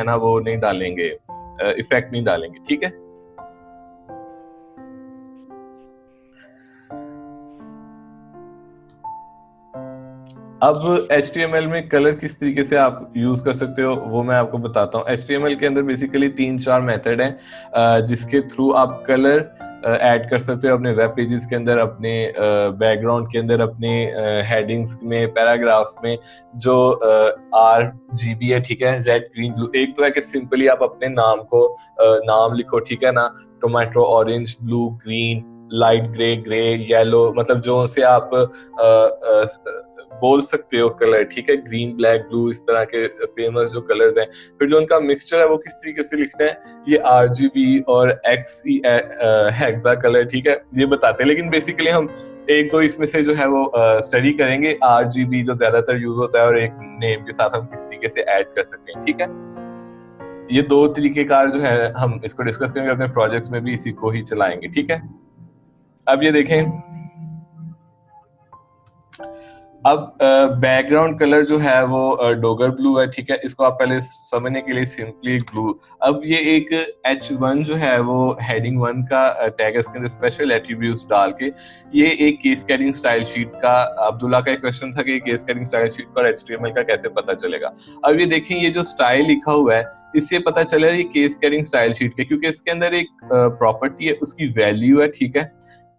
है ना वो नहीं डालेंगे, इफेक्ट नहीं डालेंगे, ठीक है। अब HTML में कलर किस तरीके से आप यूज कर सकते हो वो मैं आपको बताता हूँ। HTML के अंदर बेसिकली 3-4 मेथड हैं जिसके थ्रू आप कलर ऐड कर सकते हो अपने वेब पेजेस के अंदर, अपने बैकग्राउंड के अंदर, अपने हेडिंग्स में, पैराग्राफ्स में जो RGB है, ठीक है, रेड ग्रीन ब्लू। एक तो है कि सिंपली आप अपने नाम को नाम लिखो, ठीक है ना, tomato, orange, blue, green, light grey, grey, yellow, मतलब जो से आप बोल सकते हो कलर, ठीक है, ग्रीन, ब्लैक, ब्लू, इस तरह के फेमस जो कलर्स हैं। फिर जो उनका मिक्सचर है वो किस तरीके से लिखना है, ये RGB और XE हेक्सा कलर, ठीक है, ये बताते हैं। लेकिन बेसिकली हम एक दो इसमें से जो है वो स्टडी करेंगे। RGB जो ज्यादातर यूज होता है और एक नेम के साथ हम किस तरीके से ऐड कर सकते हैं, ठीक है। ये दो तरीके कार जो है हम इसको डिस्कस करेंगे, अपने प्रोजेक्ट्स में भी इसी को ही चलाएंगे, ठीक है। अब ये देखें, अब बैकग्राउंड कलर जो है वो डोगर ब्लू है, ठीक है। इसको आप पहले समझने के लिए सिंपली ब्लू, अब ये एक H1 जो है वो हेडिंग 1 का टैग है, इसके अंदर स्पेशल एट्रीब्यूट्स डाल के ये एक केस कैडिंग स्टाइल शीट का, अब्दुल्ला का एक क्वेश्चन था कि केस कैडिंग स्टाइल शीट का और HTML का कैसे पता चलेगा। अब ये देखें, ये जो स्टाइल लिखा हुआ है इससे पता चला ये केस कैडिंग स्टाइल शीट के, क्योंकि इसके अंदर एक प्रॉपर्टी है, उसकी वैल्यू है, ठीक है,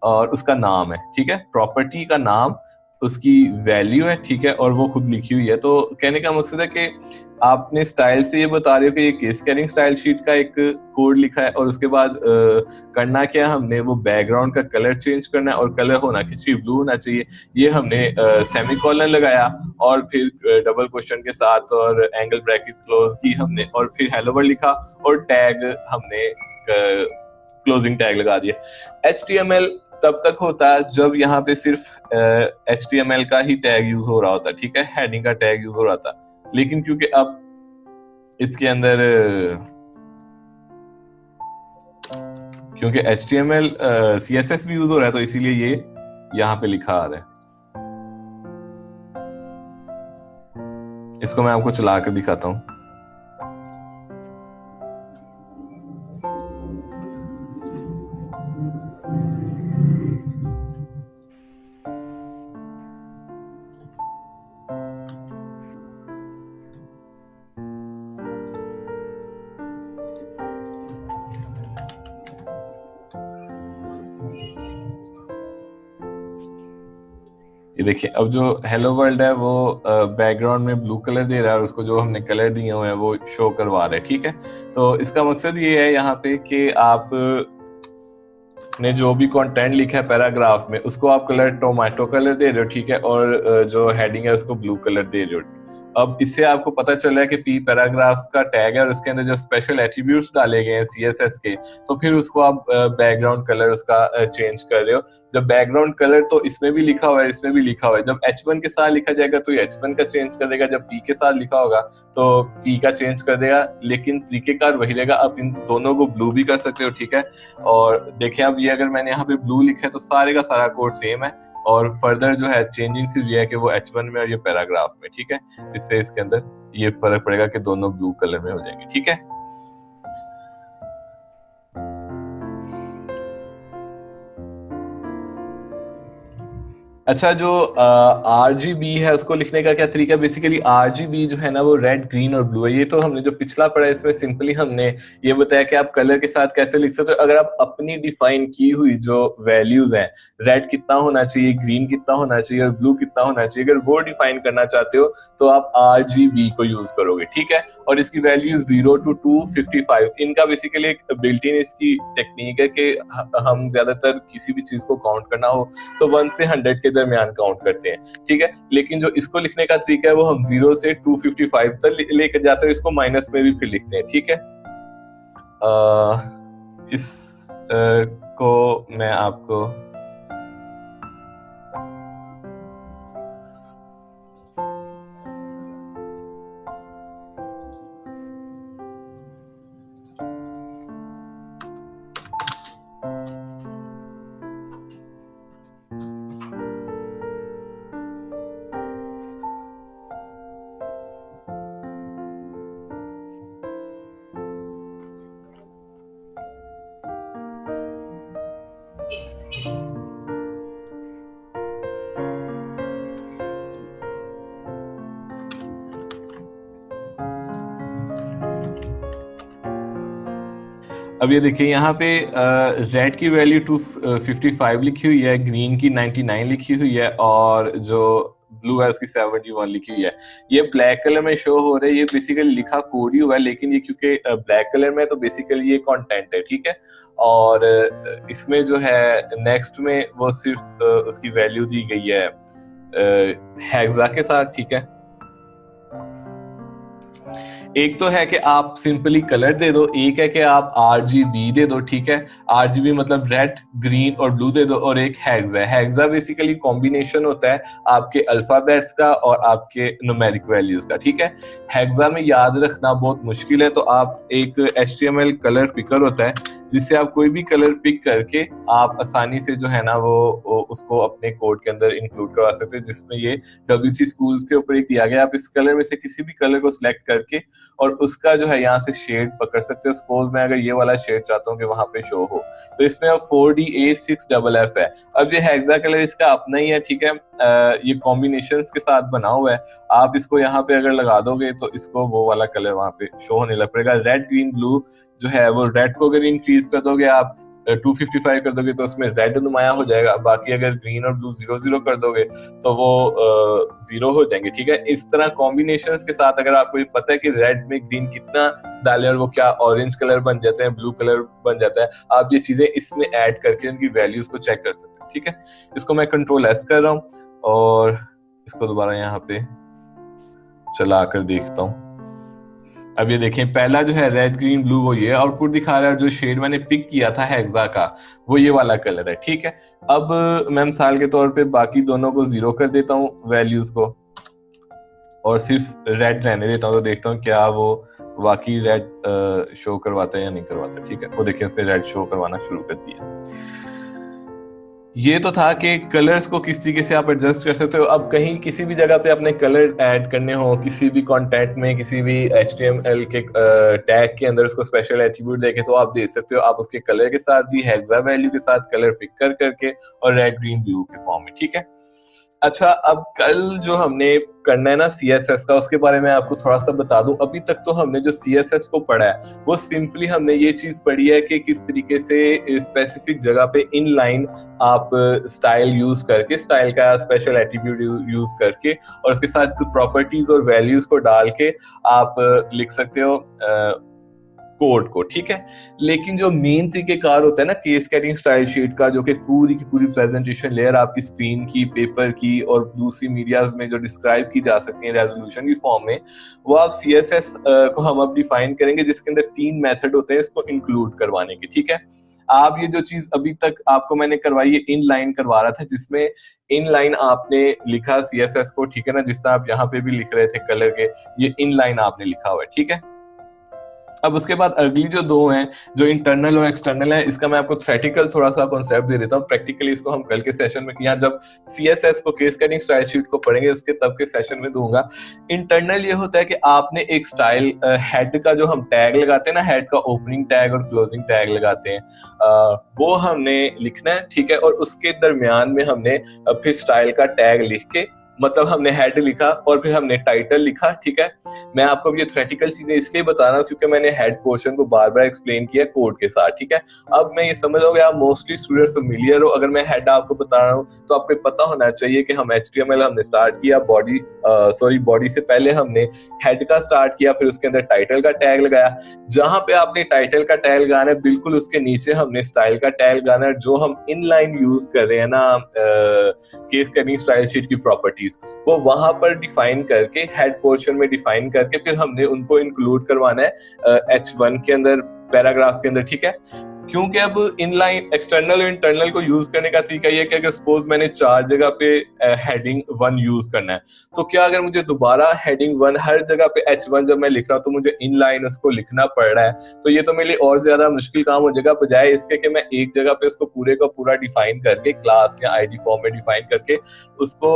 और उसका नाम है, ठीक है। प्रॉपर्टी का नाम, उसकी वैल्यू है, ठीक है, और वो खुद लिखी हुई है। तो कहने का मकसद है कि आपने स्टाइल से ये बता रहे हो कि ये केस कैरिंग स्टाइल शीट का एक कोड लिखा है, और उसके बाद करना क्या, हमने वो बैकग्राउंड का कलर चेंज करना है, और कलर होना किसी ब्लू होना चाहिए। ये हमने सेमीकोलन लगाया और फिर डबल क्वेश्चन के साथ और एंगल ब्रैकेट क्लोज की हमने, और फिर हेलो वर्ल्ड लिखा, और टैग हमने क्लोजिंग टैग लगा दिया। HTML तब तक होता है जब यहाँ पे सिर्फ HTML का ही टैग यूज हो रहा होता, ठीक है, हेडिंग का टैग यूज हो रहा था। लेकिन क्योंकि अब इसके अंदर क्योंकि HTML CSS भी यूज हो रहा है, तो इसीलिए ये यहाँ पे लिखा आ रहा है। इसको मैं आपको चला कर दिखाता हूँ। ये देखिए, अब जो हेलो वर्ल्ड है वो बैकग्राउंड में ब्लू कलर दे रहा है, और उसको जो हमने कलर दिए हुए हैं वो शो करवा रहे हैं, ठीक है। तो इसका मकसद ये है यहाँ पे कि आप ने जो भी कंटेंट लिखा है पैराग्राफ में उसको आप कलर टोमेटो कलर दे रहे हो, ठीक है, और जो हेडिंग है उसको ब्लू कलर दे रहे हो। अब इससे आपको पता चल रहा है कि पी पैराग्राफ का टैग है और उसके अंदर जो स्पेशल एट्रीब्यूट्स डाले गए हैं CSS के, तो फिर उसको आप बैकग्राउंड कलर उसका चेंज कर रहे हो। जब बैकग्राउंड कलर तो इसमें भी लिखा हुआ है, इसमें भी लिखा हुआ है, जब H1 के साथ लिखा जाएगा तो ये H1 का चेंज कर देगा, जब P के साथ लिखा होगा तो P का चेंज कर देगा। लेकिन तरीकेकार वही रहेगा, आप इन दोनों को ब्लू भी कर सकते हो, ठीक है। और देखें, अब ये अगर मैंने यहाँ पे ब्लू लिखा है तो सारे का सारा कोड सेम है, और फर्दर जो है चेंजिंग सिर्फ ये है कि वो H1 में और ये पैराग्राफ में, ठीक है। इससे इसके अंदर ये फर्क पड़ेगा कि दोनों ब्लू कलर में हो जाएंगे, ठीक है। अच्छा, जो RGB है उसको लिखने का क्या तरीका है? बेसिकली RGB जो है ना वो रेड, ग्रीन और ब्लू है। ये तो हमने जो पिछला पढ़ा है इसमें सिंपली हमने ये बताया कि आप कलर के साथ कैसे लिख सकते हो। अगर आप अपनी डिफाइन की हुई जो वैल्यूज हैं, रेड कितना होना चाहिए, ग्रीन कितना होना चाहिए और ब्लू कितना होना चाहिए, अगर वो डिफाइन करना चाहते हो तो आप RGB को यूज करोगे, ठीक है। और इसकी वैल्यू 0 to 255, इनका बेसिकली एक बिल्ट इन इसकी टेक्निक है कि हम ज्यादातर किसी भी चीज को काउंट करना हो तो 1 से 100 के दरमियान काउंट करते हैं, ठीक है। लेकिन जो इसको लिखने का तरीका है वो हम 0 से 255 तक लेकर जाते हैं, इसको माइनस में भी फिर लिखते हैं, ठीक है। इस को मैं आपको अब ये देखिए यहाँ पे रेड की वैल्यू 255 लिखी हुई है, ग्रीन की 99 लिखी हुई है, और जो ब्लू है उसकी 71 लिखी हुई है। ये ब्लैक कलर में शो हो रहा है, ये बेसिकली लिखा कोड ही हुआ है, लेकिन ये क्योंकि ब्लैक कलर में तो बेसिकली ये कंटेंट है, ठीक है। और इसमें जो है नेक्स्ट में वो सिर्फ उसकी वैल्यू दी गई है हेक्सा के साथ, ठीक है। एक तो है कि आप सिंपली कलर दे दो, एक है कि आप आरजीबी दे दो, ठीक है। आरजीबी मतलब रेड, ग्रीन और ब्लू दे दो, और एक हेक्सा है। हेक्सा बेसिकली कॉम्बिनेशन होता है आपके अल्फाबेट्स का और आपके न्यूमेरिक वैल्यूज का, ठीक है। हेक्सा में याद रखना बहुत मुश्किल है, तो आप एक HTML कलर पिकर होता है जिससे आप कोई भी कलर पिक करके आप आसानी से जो है ना वो उसको अपने कोड के अंदर इंक्लूड करवा सकते हैं, जिसमें ये W3 स्कूल्स के ऊपर एक दिया गया। आप इस कलर में से किसी भी कलर को सिलेक्ट करके और उसका जो है यहाँ से शेड पकड़ सकते हो। सपोज मैं अगर ये वाला शेड चाहता हूँ कि वहां पे शो हो, तो इसमें अब 4DA6FF है। अब ये हेक्सा कलर इसका अपना ही है, ठीक है। ये कॉम्बिनेशंस के साथ बना हुआ है। आप इसको यहाँ पे अगर लगा दोगे तो इसको वो वाला कलर वहां पे शो होने लग पड़ेगा। रेड, ग्रीन, ब्लू जो है वो रेड को अगर इंक्रीज कर दोगे आप 255 कर दोगे तो उसमें रेड नुमाया हो जाएगा। बाकी अगर ग्रीन और ब्लू 0 कर दोगे तो वो 0 हो जाएंगे, ठीक है। इस तरह कॉम्बिनेशंस के साथ अगर आपको ये पता है कि रेड में ग्रीन कितना डालें और वो क्या ऑरेंज कलर बन जाते हैं, ब्लू कलर बन जाता है, आप ये चीजें इसमें ऐड करके उनकी वैल्यूज को चेक कर सकते हैं, ठीक है। इसको मैं Ctrl+S कर रहा हूँ और इसको दोबारा यहाँ पे चला कर देखता हूँ। अब ये देखें, पहला जो है रेड, ग्रीन, ब्लू, वो ये आउटपुट दिखा रहा है। जो शेड मैंने पिक किया था हेक्सा का वो ये वाला कलर है, ठीक है। अब मैं मिसाल के तौर पे बाकी दोनों को 0 कर देता हूँ वैल्यूज को, और सिर्फ रेड रहने देता हूँ, तो देखता हूँ क्या वो वाकई रेड शो करवाता है या नहीं करवाता, ठीक है। वो देखिए उसने रेड शो करवाना शुरू कर दिया। ये तो था कि कलर्स को किस तरीके से आप एडजस्ट कर सकते हो। अब कहीं किसी भी जगह पे अपने कलर ऐड करने हो, किसी भी कंटेंट में, किसी भी HTML के टैग के अंदर उसको स्पेशल एट्रीब्यूट देके, तो आप दे सकते हो। आप उसके कलर के साथ भी हेक्सा वैल्यू के साथ कलर पिक कर करके और रेड, ग्रीन, ब्लू के फॉर्म में, ठीक है। अच्छा, अब कल जो हमने करना है ना CSS का, उसके बारे में आपको थोड़ा सा बता दूं। अभी तक तो हमने जो CSS को पढ़ा है वो सिंपली हमने ये चीज पढ़ी है कि किस तरीके से स्पेसिफिक जगह पे इनलाइन आप स्टाइल यूज करके, स्टाइल का स्पेशल एट्रीब्यूट यूज करके और उसके साथ प्रॉपर्टीज और वैल्यूज को डाल के आप लिख सकते हो कोड को, ठीक है। लेकिन जो मेन तरीकेकार होता है ना केस्केडिंग स्टाइल शीट का, जो कि पूरी की पूरी प्रेजेंटेशन लेयर आपकी स्क्रीन की, पेपर की और दूसरी मीडियाज में जो डिस्क्राइब की जा सकती है रेजोल्यूशन की फॉर्म में, वो आप CSS को हम अब डिफाइन करेंगे, जिसके अंदर 3 मेथड होते हैं इसको इंक्लूड करवाने के, ठीक है। आप ये जो चीज अभी तक आपको मैंने करवाई है इन लाइन करवा रहा था, जिसमें इन लाइन आपने लिखा CSS को, ठीक है ना, जिस तरह आप यहाँ पे भी लिख रहे थे कलर के, ये इन लाइन आपने लिखा हुआ है, ठीक है। अब उसके बाद अगली जो दो हैं, जो इंटरनल और एक्सटर्नल है, इसका मैं आपको थ्योरेटिकल थोड़ा सा कॉन्सेप्ट दे देता हूँ। प्रैक्टिकली इसको हम कल के सेशन में, या जब CSS को केस्केडिंग स्टाइल शीट को पढ़ेंगे उसके तब के सेशन में दूंगा। इंटरनल ये होता है कि आपने एक स्टाइल हेड का जो हम टैग लगाते हैं ना, हेड का ओपनिंग टैग और क्लोजिंग टैग लगाते हैं, वो हमने लिखना है, ठीक है। और उसके दरमियान में हमने फिर स्टाइल का टैग लिख के, मतलब हमने हेड लिखा और फिर हमने टाइटल लिखा, ठीक है। मैं आपको ये थ्योरेटिकल चीजें इसलिए बता रहा हूँ क्योंकि मैंने हेड पोर्शन को बार बार एक्सप्लेन किया कोड के साथ, ठीक है। अब मैं ये समझ रहा हूँ आप मोस्टली स्टूडेंट्स फैमिलियर हो। अगर मैं हेड आपको बता रहा हूँ तो आपको पता होना चाहिए कि हम HTML हमने स्टार्ट किया, बॉडी से पहले हमने हेड का स्टार्ट किया, फिर उसके अंदर टाइटल का टैग लगाया। जहां पे आपने टाइटल का टैग लगाना है, बिल्कुल उसके नीचे हमने स्टाइल का टैग लगाना है, जो हम इनलाइन यूज कर रहे हैं ना केस्केडिंग स्टाइल शीट की प्रॉपर्टीज, वो वहां पर डिफाइन करके, हेड पोर्शन में डिफाइन करके फिर हमने उनको इंक्लूड करवाना है H1 के अंदर, पैराग्राफ के अंदर, ठीक है। क्योंकि अब इनलाइन, एक्सटर्नल और इंटरनल को यूज करने का तरीका ये है कि अगर सपोज मैंने 4 जगह पे हेडिंग 1 यूज करना है, तो क्या अगर मुझे दोबारा हेडिंग 1 हर जगह पे H1 जब मैं लिख रहा हूँ तो मुझे इनलाइन उसको लिखना पड़ रहा है, तो ये तो मेरे लिए और ज्यादा मुश्किल काम हो जाएगा, बजाय इसके कि मैं एक जगह पे उसको पूरे का पूरा डिफाइन करके, क्लास या ID फॉर्म में डिफाइन करके उसको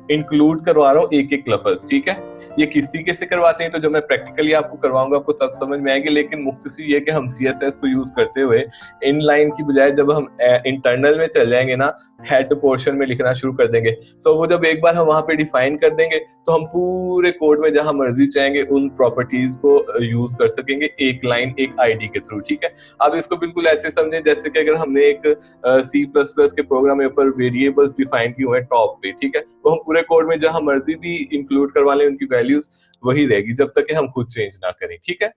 इंक्लूड करवा रहा हूँ एक एक लफ्ज, ठीक है। ये किस तरीके से करवाते हैं तो जब मैं प्रैक्टिकली आपको करवाऊंगा आपको तब समझ में आएगी, लेकिन मुख्तसर ये कि हम CSS को यूज करते हुए इन लाइन की बजाय जब हम इंटरनल में चल जाएंगे ना, हेड पोर्शन में लिखना शुरू कर देंगे, तो वो जब एक बार हम वहां पे डिफाइन कर देंगे तो हम पूरे कोड में जहां मर्जी चाहेंगे उन प्रॉपर्टीज को यूज कर सकेंगे, एक लाइन एक आईडी के थ्रू, ठीक है। अब इसको बिल्कुल ऐसे समझें जैसे कि अगर हमने एक C++ के प्रोग्राम में ऊपर वेरिएबल्स डिफाइन किए हुए हैं टॉप पे, ठीक है, तो हम पूरे कोड में जहां मर्जी भी इंक्लूड करवा लें उनकी वैल्यूज वही रहेगी जब तक कि हम खुद चेंज ना करें, ठीक है।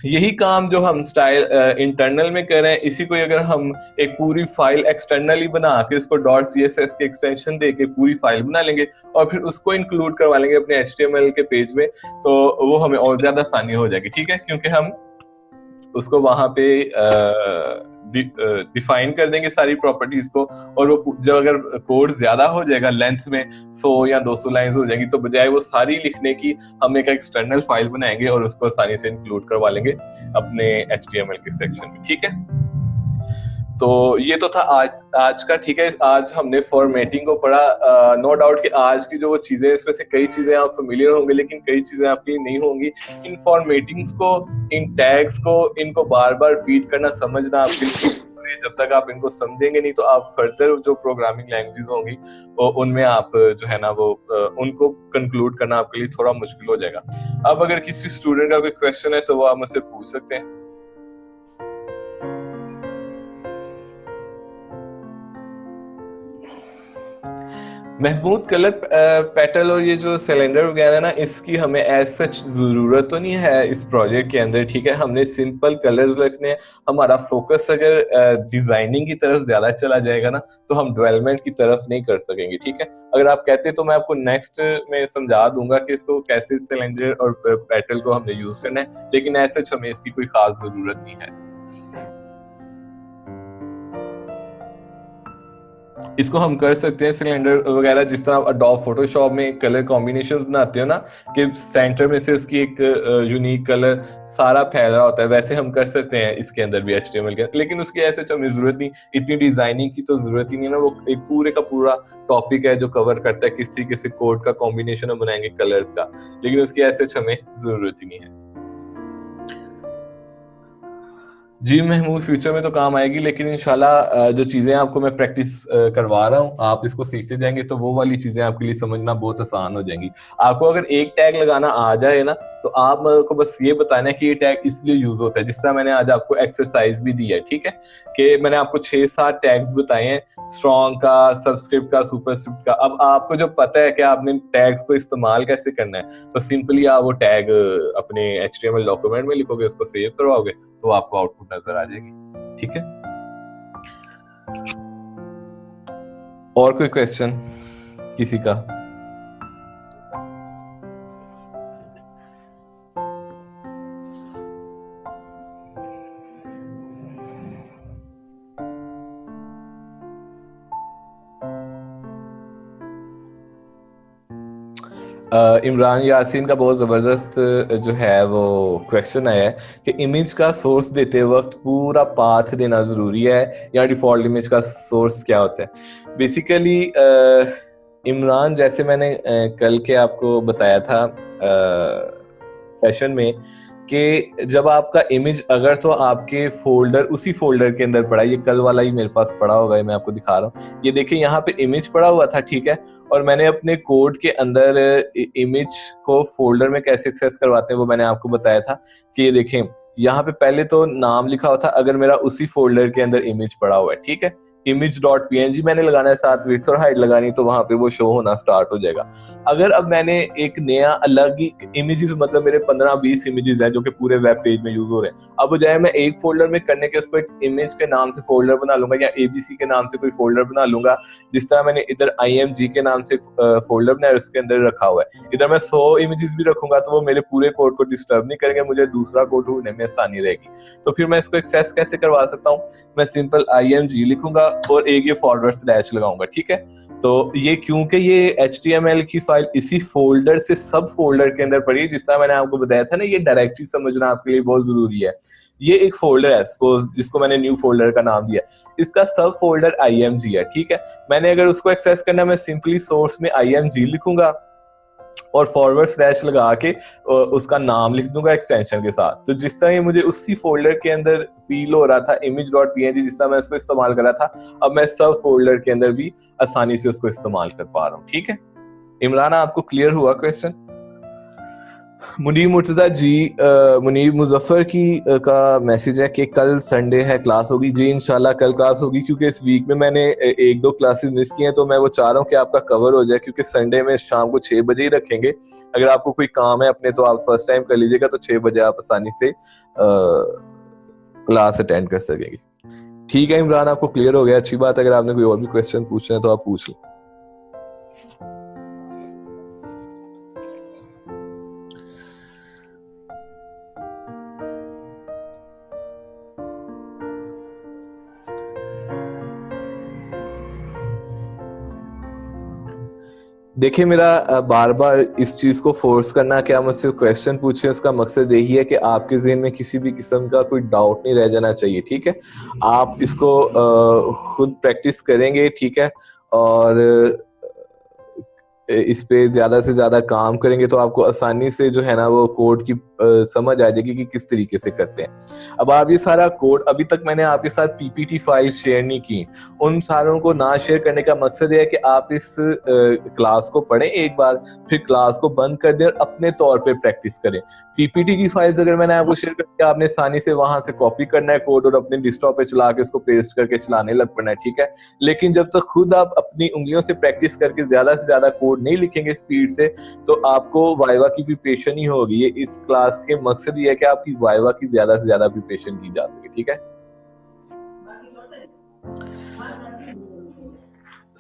यही काम जो हम स्टाइल इंटरनल में कर रहे हैं, इसी को अगर हम एक पूरी फाइल एक्सटर्नली बना के इसको .css के एक्सटेंशन दे के पूरी फाइल बना लेंगे और फिर उसको इंक्लूड करवा लेंगे अपने HTML के पेज में, तो वो हमें और ज्यादा आसानी हो जाएगी, ठीक है, क्योंकि हम उसको वहां पे डिफाइन कर देंगे सारी प्रॉपर्टीज को, और वो जब अगर कोड ज्यादा हो जाएगा लेंथ में 100 या 200 लाइंस हो जाएगी, तो बजाय वो सारी लिखने की हम एक एक्सटर्नल फाइल बनाएंगे और उसको आसानी से इंक्लूड करवा लेंगे अपने HTML के सेक्शन में, ठीक है। तो ये तो था आज का, ठीक है। आज हमने फॉर्मेटिंग को पढ़ा। नो डाउट कि आज की जो चीजें इसमें से कई चीजें आप फेमिलियर होंगे, लेकिन कई चीजें आपकी नहीं होंगी। इन फॉर्मेटिंग्स को, इन टैग्स को, इनको बार बार रिपीट करना, समझना आपके लिए, जब तक आप इनको समझेंगे नहीं तो आप फर्दर जो प्रोग्रामिंग लैंग्वेजेस होंगी उनमें आप जो है ना वो उनको कंक्लूड करना आपके लिए थोड़ा मुश्किल हो जाएगा। अब अगर किसी स्टूडेंट का कोई क्वेश्चन है तो वो आप मुझसे पूछ सकते हैं। महमूद, कलर पेटल और ये जो सिलेंडर वगैरह ना, इसकी हमें एज सच जरूरत तो नहीं है इस प्रोजेक्ट के अंदर, ठीक है। हमने सिंपल कलर्स रखने हैं। हमारा फोकस अगर डिजाइनिंग की तरफ ज्यादा चला जाएगा ना तो हम डेवलपमेंट की तरफ नहीं कर सकेंगे, ठीक है। अगर आप कहते तो मैं आपको नेक्स्ट में समझा दूंगा कि इसको कैसे सिलेंडर और पेटल को हमने यूज करना है, लेकिन एज सच हमें इसकी कोई खास जरूरत नहीं है। इसको हम कर सकते हैं सिलेंडर वगैरह, जिस तरह अडोब फोटोशॉप में कलर कॉम्बिनेशंस बनाते हो ना कि सेंटर में से उसकी एक यूनिक कलर सारा फैल रहा होता है, वैसे हम कर सकते हैं इसके अंदर भी HTML के, लेकिन उसकी ऐसे हमें जरूरत नहीं, इतनी डिजाइनिंग की तो जरूरत ही नहीं ना। वो एक पूरे का पूरा टॉपिक है जो कवर करता है किस तरीके से कोड का कॉम्बिनेशन हम बनाएंगे कलर्स का, लेकिन उसकी ऐसे हमें जरूरत ही नहीं है। जी महमूद, फ्यूचर में तो काम आएगी, लेकिन इंशाल्लाह जो चीजें आपको मैं प्रैक्टिस करवा रहा हूँ आप इसको सीखते जाएंगे तो वो वाली चीजें आपके लिए समझना बहुत आसान हो जाएंगी। आपको अगर एक टैग लगाना आ जाए ना तो आप को बस ये बताना है कि ये टैग इसलिए यूज होता है। जिस तरह मैंने आज आपको एक्सरसाइज भी दी है, ठीक है, कि मैंने आपको 6-7 टैग्स बताए हैं, स्ट्रॉन्ग का, सबस्क्रिप्ट का, सुपरस्क्रिप्ट का। अब आपको जो पता है कि आपने टैग्स को इस्तेमाल कैसे करना है, तो सिंपली आप वो टैग अपने HTML डॉक्यूमेंट में लिखोगे, उसको सेव करवाओगे तो आपको आउटपुट नजर आ जाएगी, ठीक है। और कोई क्वेश्चन किसी का? इमरान यासीन का बहुत ज़बरदस्त जो है वो क्वेश्चन आया है कि इमेज का सोर्स देते वक्त पूरा पाथ देना ज़रूरी है या डिफ़ॉल्ट इमेज का सोर्स क्या होता है। बेसिकली इमरान, जैसे मैंने कल के आपको बताया था सेशन में कि जब आपका इमेज अगर तो आपके फोल्डर, उसी फोल्डर के अंदर पड़ा है, ये कल वाला ही मेरे पास पड़ा होगा, मैं आपको दिखा रहा हूँ, ये देखिए यहाँ पे इमेज पड़ा हुआ था, ठीक है, और मैंने अपने कोड के अंदर इमेज को फोल्डर में कैसे एक्सेस करवाते हैं वो मैंने आपको बताया था कि ये देखें यहाँ पे पहले तो नाम लिखा हुआ था, अगर मेरा उसी फोल्डर के अंदर इमेज पड़ा हुआ है, ठीक है, image.png मैंने लगाना है, साथ विड्थ और हाइट लगानी, तो वहां पे वो शो होना स्टार्ट हो जाएगा। अगर अब मैंने एक नया अलग ही इमेजेस, मतलब मेरे 15-20 इमेजेस हैं जो कि पूरे वेब पेज में यूज हो रहे हैं, अब बजाय मैं एक फोल्डर में करने के उसको एक इमेज के नाम से फोल्डर बना लूंगा या ABC के नाम से कोई फोल्डर बना लूंगा, जिस तरह मैंने इधर IMG के नाम से फोल्डर बनाया उसके अंदर रखा हुआ है। इधर मैं 100 इमेजेस भी रखूंगा तो वो मेरे पूरे कोड को डिस्टर्ब नहीं करेंगे, मुझे दूसरा कोड ढूंढने में आसानी रहेगी। तो फिर मैं इसको एक्सेस कैसे करवा सकता हूँ? मैं सिंपल IMG लिखूंगा और एक ये फॉरवर्ड स्लैश लगाऊंगा, ठीक है। तो ये क्योंकि ये HTML की फाइल इसी फोल्डर से सब फोल्डर के अंदर पड़ी है, जिस तरह मैंने आपको बताया था ना, ये डायरेक्टरी समझना आपके लिए बहुत जरूरी है। ये एक फोल्डर है सपोज, जिसको मैंने न्यू फोल्डर का नाम दिया, इसका सब फोल्डर IMG है, ठीक है। मैंने अगर उसको एक्सेस करना, मैं सिंपली सोर्स में IMG लिखूंगा और फॉरवर्ड स्लैश लगा के उसका नाम लिख दूंगा एक्सटेंशन के साथ। तो जिस तरह ये मुझे उसी फोल्डर के अंदर फील हो रहा था image.png, जिस तरह मैं उसको इस्तेमाल कर रहा था, अब मैं सब फोल्डर के अंदर भी आसानी से उसको इस्तेमाल कर पा रहा हूँ, ठीक है। इमरान, आपको क्लियर हुआ क्वेश्चन? मुनीर मुर्तजा जी, मुनीर मुजफ्फर की का मैसेज है कि कल संडे है, क्लास होगी। जी इंशाल्लाह कल क्लास होगी, क्योंकि इस वीक में मैंने एक दो क्लासेस मिस की हैं, तो मैं वो चाह रहा हूँ कि आपका कवर हो जाए, क्योंकि संडे में शाम को 6 बजे ही रखेंगे। अगर आपको कोई काम है अपने, तो आप फर्स्ट टाइम कर लीजिएगा, तो 6 बजे आप आसानी से क्लास अटेंड कर सकेंगे। ठीक है इमरान, आपको क्लियर हो गया, अच्छी बात है। अगर आपने कोई और भी क्वेश्चन पूछना है तो आप पूछ लें। देखिए, मेरा बार बार इस चीज को फोर्स करना कि आप मुझसे क्वेश्चन पूछें, उसका मकसद यही है कि आपके ज़हन में किसी भी किस्म का कोई डाउट नहीं रह जाना चाहिए, ठीक है। आप इसको खुद प्रैक्टिस करेंगे, ठीक है, और इस पे ज्यादा से ज्यादा काम करेंगे तो आपको आसानी से जो है ना वो कोड की समझ आ जाएगी कि किस तरीके से करते हैं। अब आप ये सारा कोड, अभी तक मैंने आपके साथ PPT फाइल शेयर नहीं की, उन सारों को ना शेयर करने का मकसद है कि आप इस क्लास को पढ़ें एक बार, फिर क्लास को बंद कर दें और अपने तौर पे प्रैक्टिस करें। PPT की फाइल्स अगर मैंने आपको शेयर कर दिया, आपने आसानी से वहां से कॉपी करना है कोड और अपने डेस्कटॉप पे चला के इसको पेस्ट करके चलाने लग पड़ना है, ठीक है। लेकिन जब तक खुद आप अपनी उंगलियों से प्रैक्टिस करके ज्यादा से ज्यादा कोड नहीं लिखेंगे स्पीड से, तो आपको वाइवा की प्रिपरेशन ही होगी। ये इस क्लास के मकसद ये है कि आपकी वाइवा की ज्यादा से ज्यादा प्रिपरेशन की जा सके, ठीक है।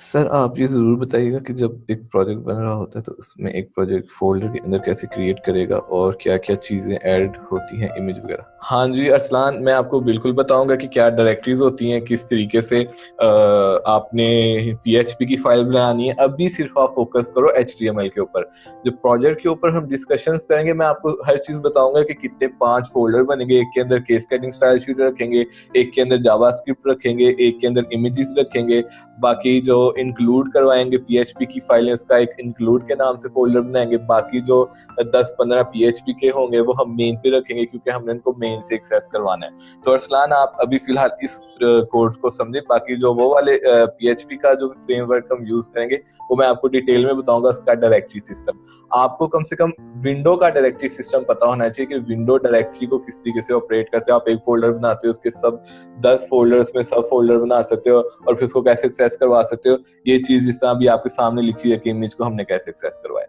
सर आप ये जरूर बताइएगा कि जब एक प्रोजेक्ट बन रहा होता है तो उसमें एक प्रोजेक्ट फोल्डर के अंदर कैसे क्रिएट करेगा और क्या क्या चीजें ऐड होती हैं, इमेज वगैरह। हाँ जी अरसलान, मैं आपको बिल्कुल बताऊंगा कि क्या डायरेक्टरीज होती हैं, किस तरीके से आपने PHP की फाइल बनानी है। अभी सिर्फ आप फोकस करो HTML के ऊपर। जो प्रोजेक्ट के ऊपर हम डिस्कशंस करेंगे, मैं आपको हर चीज बताऊंगा कि कितने 5 फोल्डर बनेंगे। एक के अंदर केस कटिंग स्टाइल शीट रखेंगे, एक के अंदर जावास्क्रिप्ट रखेंगे, एक के अंदर इमेजेस रखेंगे, बाकी जो इंक्लूड करवाएंगे PHP की फाइलें, इसका एक इंक्लूड के नाम से फोल्डर बनाएंगे। बाकी जो 10-15 PHP के होंगे वो हम मेन पे रखेंगे, क्योंकि हमने इनको मेन से एक्सेस करवाना है। तो अरसलान आप अभी फिलहाल इस कोड को समझे, बाकी जो वो वाले PHP का जो फ्रेमवर्क हम यूज करेंगे वो मैं आपको डिटेल में बताऊंगा। उसका डायरेक्टरी सिस्टम आपको कम से कम विंडो का डायरेक्टरी सिस्टम पता होना चाहिए कि विंडो डायरेक्टरी को किस तरीके से ऑपरेट करते हो। आप एक फोल्डर बनाते हो, उसके सब 10 फोल्डर्स में सब फोल्डर बना सकते हो और फिर उसको कैसे एक्सेस करवा सकते हो। ये चीज जिस तरह अभी आपके सामने लिखी है कि इमेज को हमने कैसे एक्सेस करवाया।